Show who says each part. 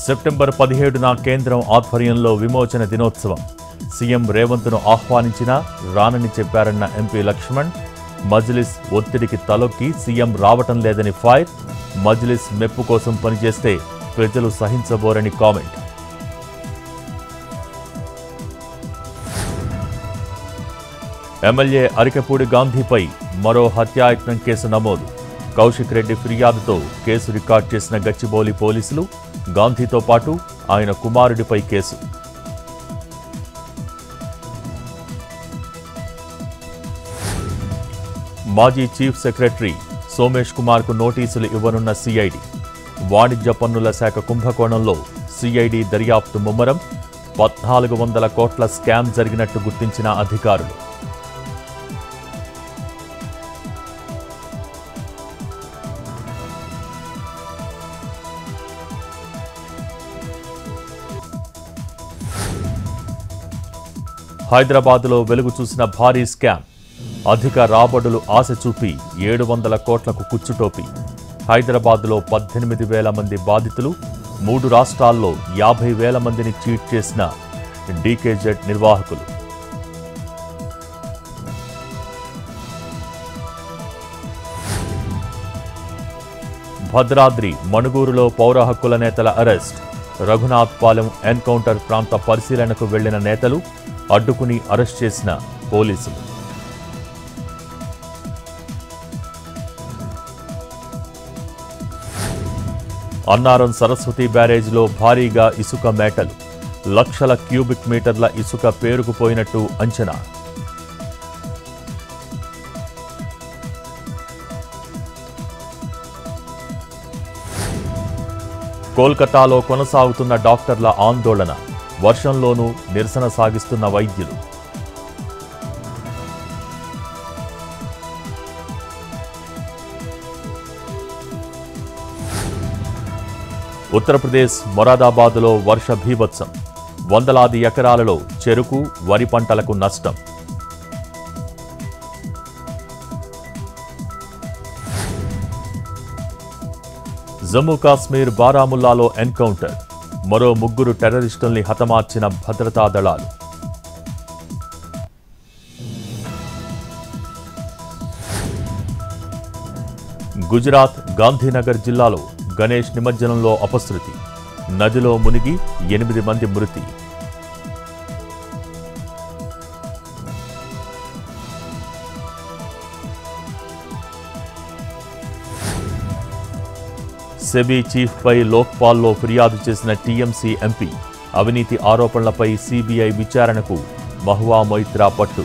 Speaker 1: September 17న కేంద్రం ఆధ్వర్యంలో విమోచన దినోత్సవం. సీఎం రేవంత్ను ఆహ్వానించిన రానని చెప్పారన్న ఎంపీ లక్ష్మణ్. మజ్లిస్ ఒత్తిడికి తలొక్కి సీఎం రావటం లేదని ఫైర్. మజ్లిస్ మెప్పు కోసం పనిచేస్తే ప్రజలు సహించబోరని కామెంట్. ఎమ్మెల్యే అరికెపూడి గాంధీపై మరో హత్యాయత్నం కేసు నమోదు. కౌశిక్ రెడ్డి ఫిర్యాదుతో కేసు రికార్డు చేసిన గచ్చిబౌలి పోలీసులు. గాంధీతో పాటు ఆయన కుమారుడిపై కేసు. మాజీ చీఫ్ సెక్రటరీ సోమేష్ కుమార్కు నోటీసులు ఇవ్వనున్న సిఐడి. వాణిజ్య పన్నుల శాఖ కుంభకోణంలో సిఐడి దర్యాప్తు ముమ్మరం. 1400 కోట్ల స్కామ్ జరిగినట్టు గుర్తించిన అధికారులు. హైదరాబాద్లో వెలుగు చూసిన భారీ స్కామ్. అధిక రాబడులు ఆశ చూపి 700 కోట్లకు కుచ్చుటోపి. హైదరాబాద్లో 18,000 మంది బాధితులు. 3 రాష్ట్రాల్లో 50,000 మందిని చీట్ చేసిన డీకేజెడ్ నిర్వాహకులు. భద్రాద్రి మణుగూరులో పౌర హక్కుల నేతల అరెస్ట్. రఘునాథ్ పాలెం ఎన్కౌంటర్ ప్రాంత పరిశీలనకు వెళ్లిన నేతలు అడ్డుకుని అరెస్ట్ చేసిన పోలీసులు. అన్నారం సరస్వతి బ్యారేజ్లో భారీగా ఇసుక మేటలు. లక్షల క్యూబిక్ మీటర్ల ఇసుక పేరుకుపోయినట్టు అంచనా. కోల్కతాలో కొనసాగుతున్న డాక్టర్ల ఆందోళన. వర్షంలోనూ నిరసన సాగిస్తున్న వైద్యులు. ఉత్తరప్రదేశ్ మొరాదాబాద్లో వర్ష భీభత్సం. వందలాది ఎకరాలలో చెరుకు, వరి పంటలకు నష్టం. జమ్మూ కాశ్మీర్ బారాముల్లాలో ఎన్కౌంటర్. మరో 3 టెర్రరిస్టుల్ని హతమార్చిన భద్రతా దళాలు. గుజరాత్ గాంధీనగర్ జిల్లాలో గణేష్ నిమజ్జనంలో అపశృతి. నదిలో మునిగి 8 మంది మృతి. సెబీ చీఫ్పై లోక్పాల్లో ఫిర్యాదు చేసిన టీఎంసీ ఎంపీ. అవినీతి ఆరోపణలపై సీబీఐ విచారణకు మహువా మొయిత్రా పట్టు.